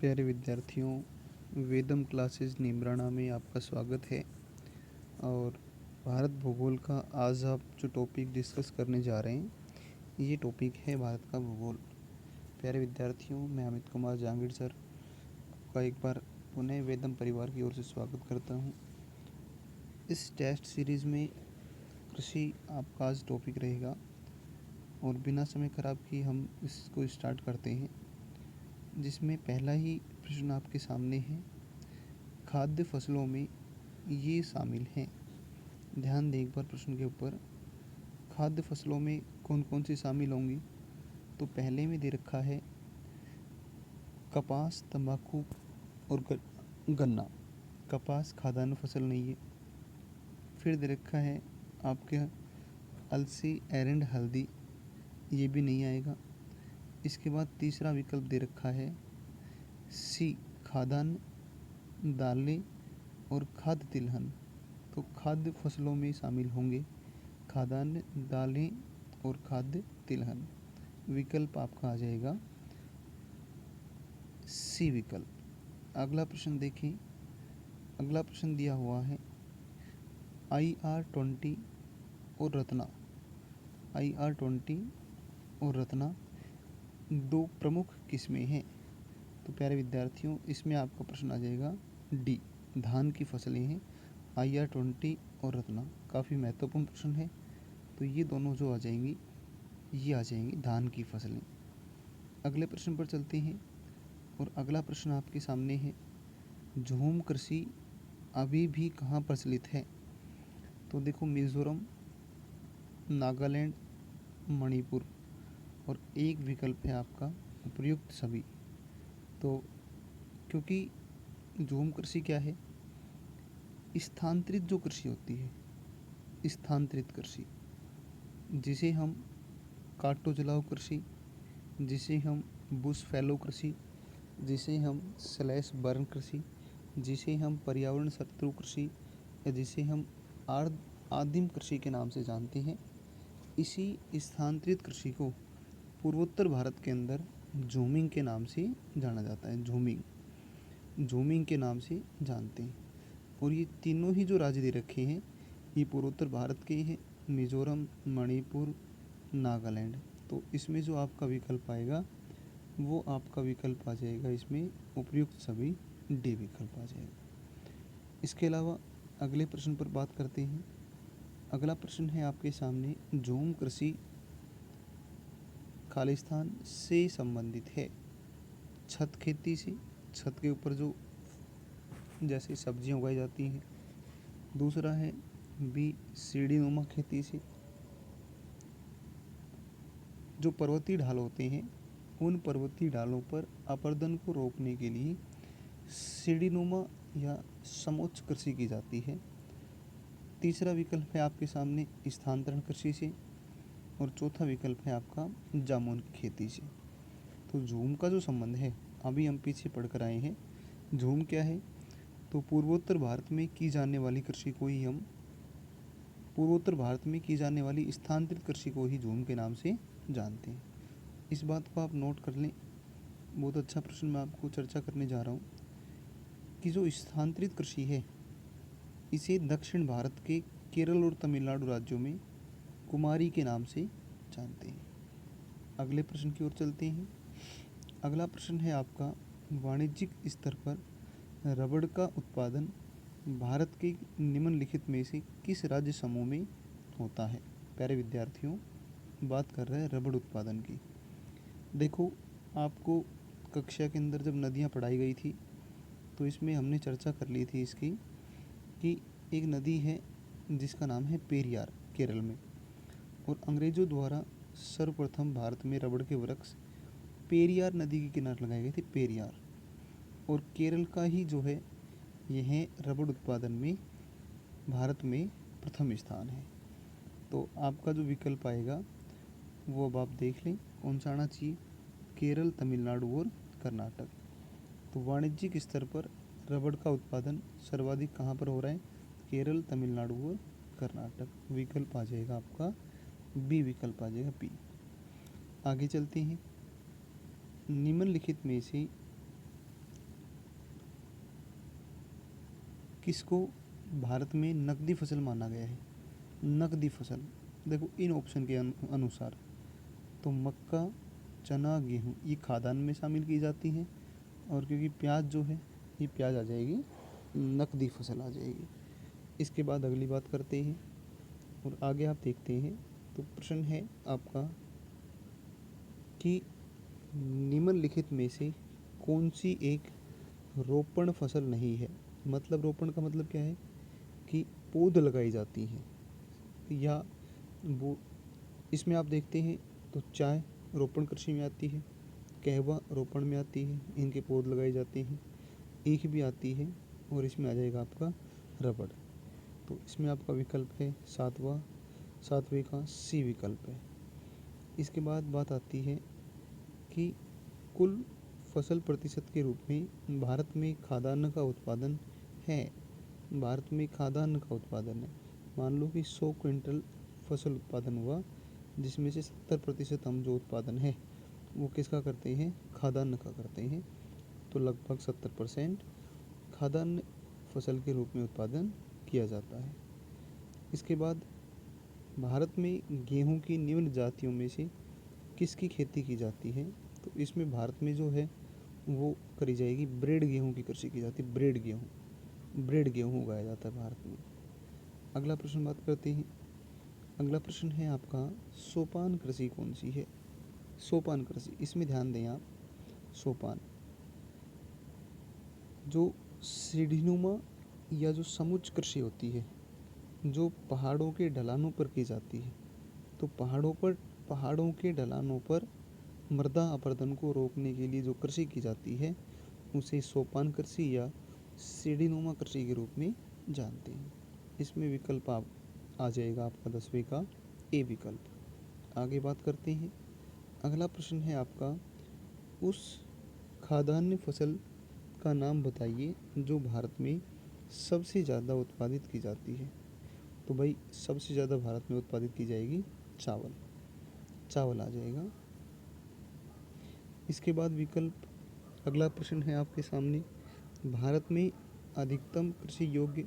प्यारे विद्यार्थियों, वेदम क्लासेस निमराना में आपका स्वागत है। और भारत भूगोल का आज आप जो टॉपिक डिस्कस करने जा रहे हैं, ये टॉपिक है भारत का भूगोल। प्यारे विद्यार्थियों, मैं अमित कुमार जहांगीर सर आपका एक बार पुनः वेदम परिवार की ओर से स्वागत करता हूँ। इस टेस्ट सीरीज़ में कृषि आपका आज टॉपिक रहेगा और बिना समय खराब किए हम इसको स्टार्ट करते हैं, जिसमें पहला ही प्रश्न आपके सामने है। खाद्य फसलों में ये शामिल हैं। ध्यान दें एक बार प्रश्न के ऊपर। खाद्य फसलों में कौन कौन सी शामिल होंगी? तो पहले में दे रखा है कपास, तंबाकू और गन्ना। कपास खाद्यान्न फसल नहीं है। फिर दे रखा है आपके अलसी, एरंड, हल्दी, ये भी नहीं आएगा। इसके बाद तीसरा विकल्प दे रखा है सी, खाद्यान्न, दालें और खाद्य तिलहन। तो खाद्य फसलों में शामिल होंगे खाद्यान्न, दालें और खाद्य तिलहन। विकल्प आपका आ जाएगा सी विकल्प। अगला प्रश्न देखें। अगला प्रश्न दिया हुआ है IR-20 और रत्ना। IR-20 और रत्ना दो प्रमुख किस्में हैं। तो प्यारे विद्यार्थियों, इसमें आपका प्रश्न आ जाएगा डी, धान की फसलें हैं IR-20 और रत्ना। काफ़ी महत्वपूर्ण प्रश्न है। तो ये दोनों जो आ जाएंगी, ये आ जाएंगी धान की फसलें। अगले प्रश्न पर चलते हैं और अगला प्रश्न आपके सामने है, झूम कृषि अभी भी कहाँ प्रचलित है? तो देखो, मिज़ोरम, नागालैंड, मणिपुर और एक विकल्प है आपका उपयुक्त सभी। तो क्योंकि झूम कृषि क्या है? स्थानांतरित जो कृषि होती है, स्थानांतरित कृषि, जिसे हम काटो जलाओ कृषि, जिसे हम बुश फैलो कृषि, जिसे हम स्लैश बर्न कृषि, जिसे हम पर्यावरण शत्रु कृषि या जिसे हम आदिम कृषि के नाम से जानते हैं, इसी स्थानांतरित कृषि को पूर्वोत्तर भारत के अंदर झूमिंग के नाम से जाना जाता है। झूमिंग के नाम से जानते हैं। और ये तीनों ही जो राज्य दे रखे हैं, ये पूर्वोत्तर भारत के हैं, मिज़ोरम, मणिपुर, नागालैंड। तो इसमें जो आपका विकल्प आएगा वो आपका विकल्प आ जाएगा, इसमें उपयुक्त सभी डी विकल्प आ जाएगा। इसके अलावा अगले प्रश्न पर बात करते हैं। अगला प्रश्न है आपके सामने, झूम कृषि खालिस्तान से संबंधित है। छत खेती से, छत के ऊपर जो जैसे सब्जियां उगाई जाती हैं। दूसरा है बी, सीढ़ीनुमा खेती से। जो पर्वतीय ढाल होते हैं, उन पर्वतीय ढालों पर अपरदन को रोकने के लिए सीढ़ीनुमा या समोच्च कृषि की जाती है। तीसरा विकल्प है आपके सामने स्थानांतरण कृषि से। और चौथा विकल्प है आपका जामुन की खेती से। तो झूम का जो संबंध है, अभी हम पीछे पढ़कर आए हैं। झूम क्या है? तो पूर्वोत्तर भारत में की जाने वाली कृषि को ही हम पूर्वोत्तर भारत में की जाने वाली स्थानांतरित कृषि को ही झूम के नाम से जानते हैं। इस बात को आप नोट कर लें। बहुत अच्छा प्रश्न मैं आपको चर्चा करने जा रहा हूँ कि जो स्थानांतरित कृषि है, इसे दक्षिण भारत के केरल और तमिलनाडु राज्यों में कुमारी के नाम से जानते हैं। अगले प्रश्न की ओर चलते हैं। अगला प्रश्न है आपका, वाणिज्यिक स्तर पर रबड़ का उत्पादन भारत के निम्नलिखित में से किस राज्य समूह में होता है? प्यारे विद्यार्थियों, बात कर रहे हैं रबड़ उत्पादन की। देखो, आपको कक्षा के अंदर जब नदियाँ पढ़ाई गई थी, तो इसमें हमने चर्चा कर ली थी इसकी कि एक नदी है जिसका नाम है पेरियार, केरल में। और अंग्रेज़ों द्वारा सर्वप्रथम भारत में रबड़ के वृक्ष पेरियार नदी के किनारे लगाए गए थे, पेरियार। और केरल का ही जो है, यह रबड़ उत्पादन में भारत में प्रथम स्थान है। तो आपका जो विकल्प आएगा वो अब आप देख लें कौन सा आना चाहिए, केरल, तमिलनाडु और कर्नाटक। तो वाणिज्यिक स्तर पर रबड़ का उत्पादन सर्वाधिक कहाँ पर हो रहा है? केरल, तमिलनाडु और कर्नाटक। विकल्प आ जाएगा आपका बी विकल्प आ जाएगा, बी। आगे चलते हैं। निम्नलिखित में से किसको भारत में नकदी फसल माना गया है? नकदी फसल देखो इन ऑप्शन के अनुसार तो मक्का, चना, गेहूँ ये खाद्यान्न में शामिल की जाती हैं, और क्योंकि प्याज जो है ये प्याज आ जाएगी, नकदी फसल आ जाएगी। इसके बाद अगली बात करते हैं और आगे आप देखते हैं। तो प्रश्न है आपका कि निम्नलिखित में से कौन सी एक रोपण फसल नहीं है? मतलब रोपण का मतलब क्या है कि पौध लगाई जाती हैं, या वो इसमें आप देखते हैं तो चाय रोपण कृषि में आती है, कहवा रोपण में आती है, इनके पौध लगाए जाते हैं, ईख भी आती है, और इसमें आ जाएगा आपका रबड़। तो इसमें आपका विकल्प है सातवें का सी विकल्प है। इसके बाद बात आती है कि कुल फसल प्रतिशत के रूप में भारत में खाद्यान्न का उत्पादन है। भारत में खाद्यान्न का उत्पादन है। मान लो कि 100 क्विंटल फसल उत्पादन हुआ, जिसमें से 70% हम जो उत्पादन है वो किसका करते हैं? खाद्यान्न का करते हैं। तो लगभग 70% खाद्यान्न फसल के रूप में उत्पादन किया जाता है। इसके बाद भारत में गेहूं की निम्न जातियों में से किसकी खेती की जाती है? तो इसमें भारत में जो है वो करी जाएगी ब्रेड गेहूं की कृषि की जाती है। ब्रेड गेहूं उगाया जाता है भारत में। अगला प्रश्न बात करते हैं। अगला प्रश्न है आपका सोपान कृषि कौन सी है? सोपान कृषि, इसमें ध्यान दें आप। सोपान जो सीढ़ीनुमा या जो समुच्च कृषि होती है, जो पहाड़ों के ढलानों पर की जाती है। तो पहाड़ों के ढलानों पर मृदा अपरदन को रोकने के लिए जो कृषि की जाती है उसे सोपान कृषि या सीढ़ीनुमा कृषि के रूप में जानते हैं। इसमें विकल्प आप आ जाएगा आपका 10वें का ए विकल्प। आगे बात करते हैं। अगला प्रश्न है आपका उस खाद्यान्न फसल का नाम बताइए जो भारत में सबसे ज़्यादा उत्पादित की जाती है। तो भाई सबसे ज़्यादा भारत में उत्पादित की जाएगी चावल आ जाएगा। इसके बाद विकल्प अगला प्रश्न है आपके सामने, भारत में अधिकतम कृषि योग्य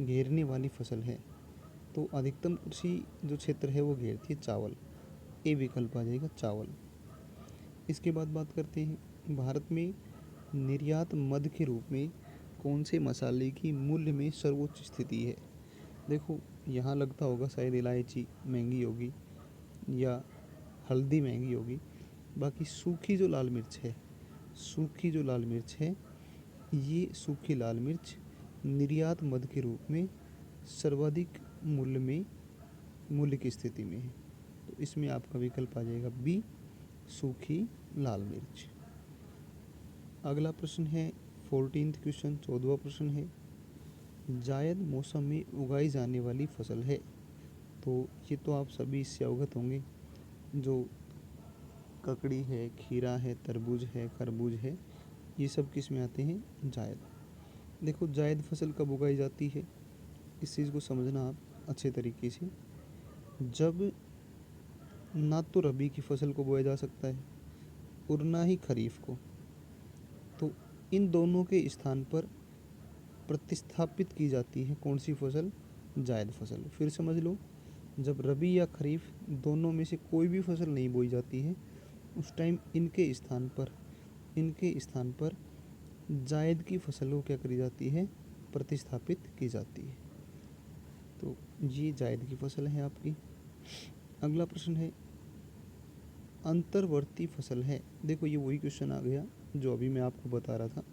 घेरने वाली फसल है। तो अधिकतम कृषि जो क्षेत्र है वो घेरती है चावल, ए विकल्प आ जाएगा चावल। इसके बाद बात करते हैं भारत में निर्यात मद के रूप में कौन से मसाले की मूल्य में सर्वोच्च स्थिति है? देखो यहाँ लगता होगा शायद इलायची महंगी होगी या हल्दी महंगी होगी। बाकी सूखी जो लाल मिर्च है ये सूखी लाल मिर्च निर्यात मद के रूप में सर्वाधिक मूल्य की स्थिति में है। तो इसमें आपका विकल्प आ जाएगा बी सूखी लाल मिर्च। अगला प्रश्न है 14th क्वेश्चन, 14वां प्रश्न है जायद मौसम में उगाई जाने वाली फसल है। तो ये तो आप सभी इससे अवगत होंगे, जो ककड़ी है, खीरा है, तरबूज है, खरबूज है, ये सब किस में आते हैं? जायद। देखो जायद फसल कब उगाई जाती है, इस चीज़ को समझना आप अच्छे तरीके से। जब ना तो रबी की फसल को बोया जा सकता है और ना ही खरीफ को, तो इन दोनों के स्थान पर प्रतिस्थापित की जाती है कौन सी फसल? जायद फसल। फिर समझ लो, जब रबी या खरीफ दोनों में से कोई भी फसल नहीं बोई जाती है उस टाइम इनके स्थान पर जायद की फसल को क्या करी जाती है? प्रतिस्थापित की जाती है। तो ये जायद की फसल है आपकी। अगला प्रश्न है अंतर्वर्ती फसल है। देखो ये वही क्वेश्चन आ गया जो अभी मैं आपको बता रहा था।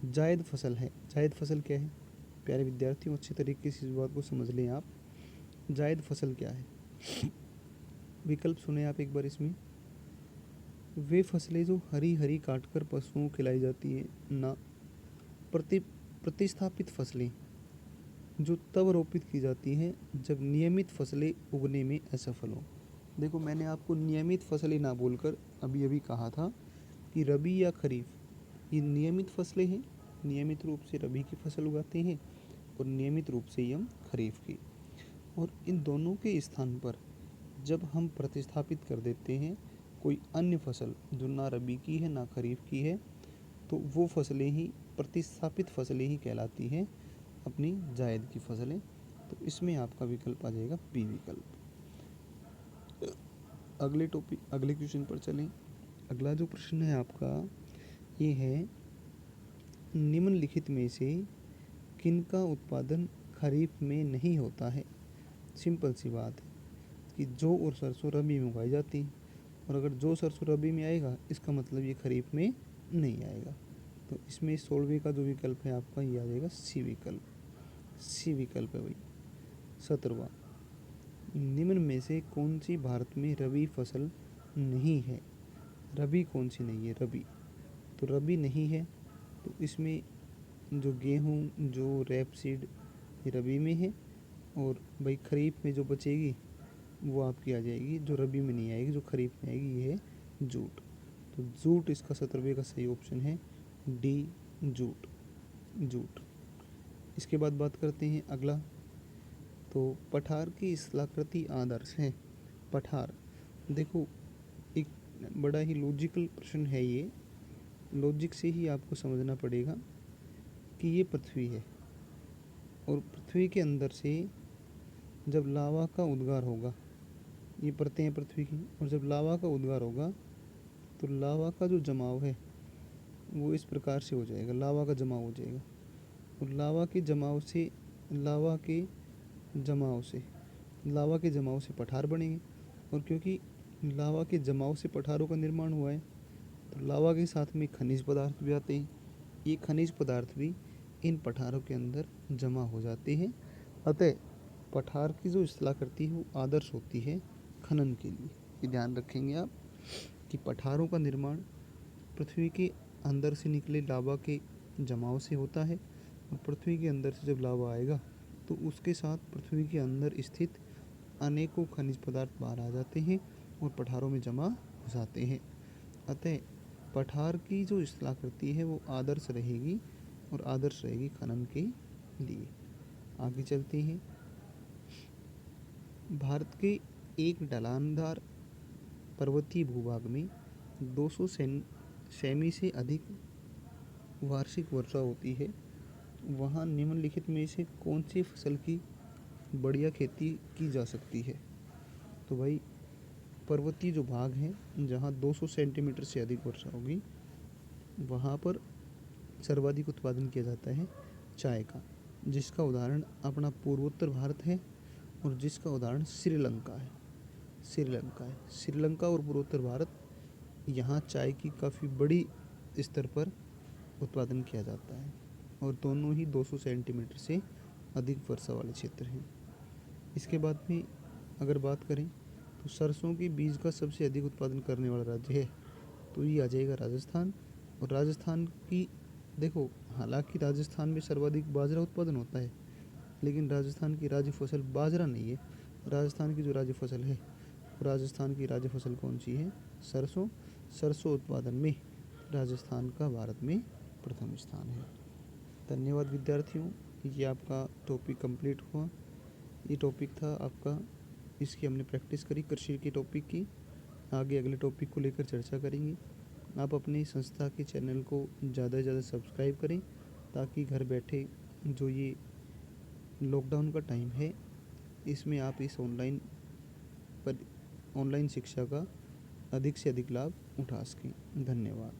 जायद फसल है। जायद फसल क्या है? प्यारे विद्यार्थियों अच्छे तरीके से इस बात को समझ लें आप। जायद फसल क्या है? विकल्प सुने आप एक बार इसमें। वे फसलें जो हरी हरी काटकर पशुओं को खिलाई जाती है ना। प्रतिस्थापित फसलें जो तब रोपित की जाती हैं जब नियमित फसलें उगने में असफल हो। देखो मैंने आपको नियमित फसलें ना बोलकर अभी अभी कहा था कि रबी या खरीफ ये नियमित फसलें हैं। नियमित रूप से रबी की फसल उगाते हैं और नियमित रूप से हम खरीफ की। और इन दोनों के स्थान पर जब हम प्रतिस्थापित कर देते हैं कोई अन्य फसल जो ना रबी की है ना खरीफ की है, तो वो फसलें ही प्रतिस्थापित फसलें ही कहलाती हैं अपनी जायद की फसलें। तो इसमें आपका विकल्प आ जाएगा बी विकल्प। अगले क्वेश्चन पर चलें। अगला जो प्रश्न है आपका ये है, निम्नलिखित में से किनका उत्पादन खरीफ में नहीं होता है। सिंपल सी बात है कि जौ और सरसों रबी में उगाई जाती है, और अगर जौ सरसों रबी में आएगा इसका मतलब ये खरीफ में नहीं आएगा। तो इसमें 16वें का जो विकल्प है आपका ये आ जाएगा सी विकल्प। सी विकल्प है भाई। 17वां, निम्न में से कौन सी भारत में रबी फसल नहीं है। रबी कौन सी नहीं है, रबी तो रबी नहीं है, तो इसमें जो गेहूँ जो रेपसीड ये रबी में है, और भाई खरीफ में जो बचेगी वो आपकी आ जाएगी जो रबी में नहीं आएगी, जो खरीफ में आएगी ये है जूट। तो जूट इसका 17वें का सही ऑप्शन है डी, जूट। जूट। इसके बाद बात करते हैं अगला, तो पठार की स्थलाकृति आदर्श है। पठार, देखो एक बड़ा ही लॉजिकल प्रश्न है ये, लॉजिक से ही आपको समझना पड़ेगा कि ये पृथ्वी है, और पृथ्वी के अंदर से जब लावा का उद्गार होगा, ये परतें हैं पृथ्वी की, और जब लावा का उद्गार होगा तो लावा का जो जमाव है वो इस प्रकार से हो जाएगा, लावा का जमाव हो जाएगा, और लावा के जमाव से पठार बनेंगे। और क्योंकि लावा के जमाव से पठारों का निर्माण हुआ है, तो लावा के साथ में खनिज पदार्थ भी आते हैं, ये खनिज पदार्थ भी इन पठारों के अंदर जमा हो जाते हैं। अतः पठार की जो स्थलाकृति है वो आदर्श होती है खनन के लिए। ये ध्यान रखेंगे आप कि पठारों का निर्माण पृथ्वी के अंदर से निकले लावा के जमाव से होता है, और पृथ्वी के अंदर से जब लावा आएगा तो उसके साथ पृथ्वी के अंदर स्थित अनेकों खनिज पदार्थ बाहर आ जाते हैं और पठारों में जमा हो जाते हैं। अतः पठार की जो स्थलाकृति है वो आदर्श रहेगी, और आदर्श रहेगी खनन के लिए। आगे चलते हैं। भारत के एक ढलानदार पर्वतीय भूभाग में 200 सेमी से अधिक वार्षिक वर्षा होती है, वहाँ निम्नलिखित में से कौन सी फसल की बढ़िया खेती की जा सकती है। तो भाई पर्वतीय जो भाग है जहाँ 200 सेंटीमीटर से अधिक वर्षा होगी वहाँ पर सर्वाधिक उत्पादन किया जाता है चाय का, जिसका उदाहरण अपना पूर्वोत्तर भारत है, और जिसका उदाहरण श्रीलंका है। श्रीलंका और पूर्वोत्तर भारत, यहाँ चाय की काफ़ी बड़ी स्तर पर उत्पादन किया जाता है, और दोनों ही 200 सेंटीमीटर से अधिक वर्षा वाले क्षेत्र हैं। इसके बाद में अगर बात करें तो सरसों के बीज का सबसे अधिक उत्पादन करने वाला राज्य है, तो ये आ जाएगा राजस्थान। और राजस्थान की देखो, हालांकि राजस्थान में सर्वाधिक बाजरा उत्पादन होता है, लेकिन राजस्थान की राज्य फसल बाजरा नहीं है। राजस्थान की जो राज्य फसल है, राजस्थान की राज्य फसल कौन सी है, सरसों। सरसों उत्पादन में राजस्थान का भारत में प्रथम स्थान है। धन्यवाद विद्यार्थियों, ये आपका टॉपिक कंप्लीट हुआ। ये टॉपिक था आपका, इसकी हमने प्रैक्टिस करी कृषि के टॉपिक की। आगे अगले टॉपिक को लेकर चर्चा करेंगे। आप अपनी संस्था के चैनल को ज़्यादा से ज़्यादा सब्सक्राइब करें, ताकि घर बैठे जो ये लॉकडाउन का टाइम है इसमें आप इस ऑनलाइन शिक्षा का अधिक से अधिक लाभ उठा सकें। धन्यवाद।